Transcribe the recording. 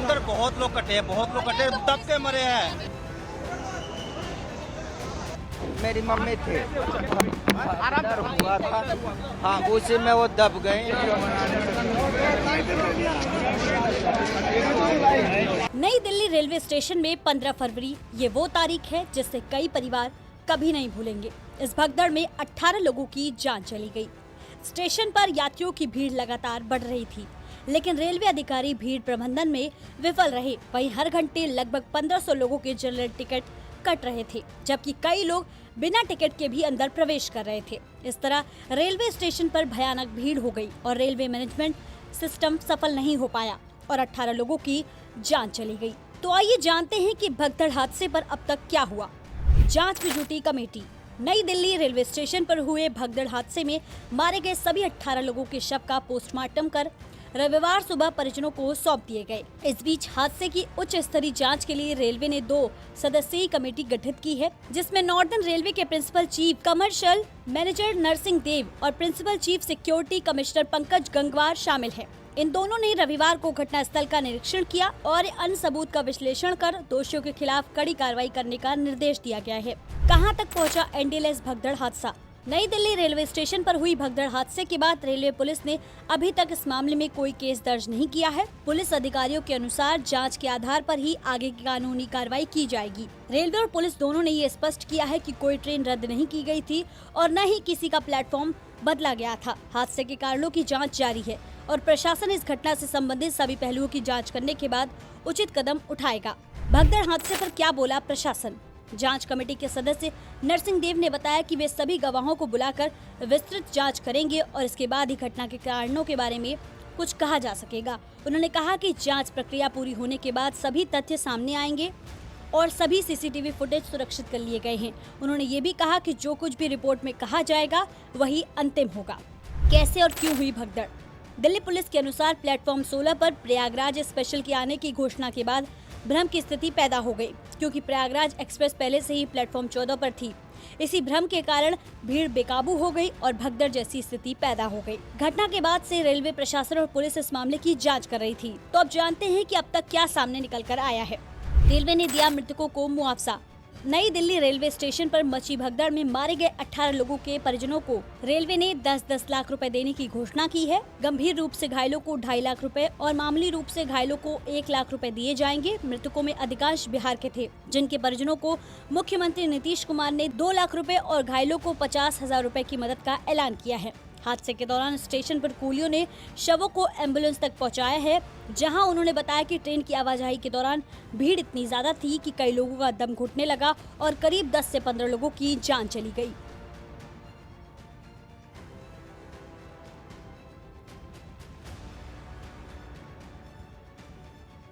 अंदर बहुत लोग कटे, दब के मरे हैं। मेरी मम्मी थी, डर हुआ था, हाँ उसी में वो दब गई। नई दिल्ली रेलवे स्टेशन में 15 फरवरी ये वो तारीख है जिससे कई परिवार कभी नहीं भूलेंगे। इस भगदड़ में 18 लोगों की जान चली गई। स्टेशन पर यात्रियों की भीड़ लगातार बढ़ रही थी, लेकिन रेलवे अधिकारी भीड़ प्रबंधन में विफल रहे। वहीं हर घंटे लगभग 1500 लोगों के जनरल टिकट कट रहे थे, जबकि कई लोग बिना टिकट के भी अंदर प्रवेश कर रहे थे। इस तरह रेलवे स्टेशन पर भयानक भीड़ हो गई और रेलवे मैनेजमेंट सिस्टम सफल नहीं हो पाया और 18 लोगों की जान चली गई। तो आइए जानते हैं कि भगदड़ हादसे पर अब तक क्या हुआ। जांच में जुटी कमेटी। नई दिल्ली रेलवे स्टेशन पर हुए भगदड़ हादसे में मारे गए सभी 18 लोगों के शव का पोस्टमार्टम कर रविवार सुबह परिजनों को सौंप दिए गए। इस बीच हादसे की उच्च स्तरीय जांच के लिए रेलवे ने 2 सदस्यीय कमेटी गठित की है, जिसमें नॉर्दर्न रेलवे के principal chief commercial manager Narsingh Dev और principal chief security commissioner Pankaj Gangwar शामिल है। इन दोनों ने रविवार को घटनास्थल का निरीक्षण किया और अन्य सबूत का विश्लेषण कर दोषियों के खिलाफ कड़ी कार्रवाई करने का निर्देश दिया गया है। कहां तक पहुंचा एनडीएलएस भगदड़ हादसा। नई दिल्ली रेलवे स्टेशन पर हुई भगदड़ हादसे के बाद रेलवे पुलिस ने अभी तक इस मामले में कोई केस दर्ज नहीं किया है। पुलिस अधिकारियों के अनुसार जांच के आधार पर ही आगे की कानूनी कार्रवाई की जाएगी। रेलवे और पुलिस दोनों ने ये स्पष्ट किया है कि कोई ट्रेन रद्द नहीं की गई थी और न ही किसी का प्लेटफॉर्म बदला गया था। हादसे के कारणों की जाँच जारी है और प्रशासन इस घटना से संबंधित सभी पहलुओं की जाँच करने के बाद उचित कदम उठाएगा। भगदड़ हादसे पर क्या बोला प्रशासन। जांच कमेटी के सदस्य नरसिंह देव ने बताया कि वे सभी गवाहों को बुलाकर विस्तृत जांच करेंगे और इसके बाद ही घटना के कारणों के बारे में कुछ कहा जा सकेगा। उन्होंने कहा कि जांच प्रक्रिया पूरी होने के बाद सभी तथ्य सामने आएंगे और सभी सीसीटीवी फुटेज सुरक्षित कर लिए गए हैं। उन्होंने ये भी कहा कि जो कुछ भी रिपोर्ट में कहा जाएगा वही अंतिम होगा। कैसे और क्यों हुई भगदड़। दिल्ली पुलिस के अनुसार प्लेटफॉर्म 16 पर प्रयागराज स्पेशल के आने की घोषणा के बाद भ्रम की स्थिति पैदा हो गई, क्योंकि प्रयागराज एक्सप्रेस पहले से ही प्लेटफॉर्म 14 पर थी। इसी भ्रम के कारण भीड़ बेकाबू हो गई और भगदड़ जैसी स्थिति पैदा हो गई। घटना के बाद से रेलवे प्रशासन और पुलिस इस मामले की जांच कर रही थी। तो अब जानते हैं कि अब तक क्या सामने निकल कर आया है। रेलवे ने दिया मृतकों को मुआवजा। नई दिल्ली रेलवे स्टेशन पर मची भगदड़ में मारे गए 18 लोगों के परिजनों को रेलवे ने 10-10 लाख रुपए देने की घोषणा की है। गंभीर रूप से घायलों को 2.5 लाख रुपए और मामूली रूप से घायलों को 1 लाख रुपए दिए जाएंगे। मृतकों में अधिकांश बिहार के थे, जिनके परिजनों को मुख्यमंत्री नीतीश कुमार ने 2 लाख रुपए और घायलों को 50,000 रुपए की मदद का ऐलान किया है। हादसे के दौरान स्टेशन पर कूलियों ने शवों को एम्बुलेंस तक पहुंचाया है, जहां उन्होंने बताया कि ट्रेन की आवाजाही के दौरान भीड़ इतनी ज्यादा थी कि कई लोगों का दम घुटने लगा और करीब 10 से 15 लोगों की जान चली गई।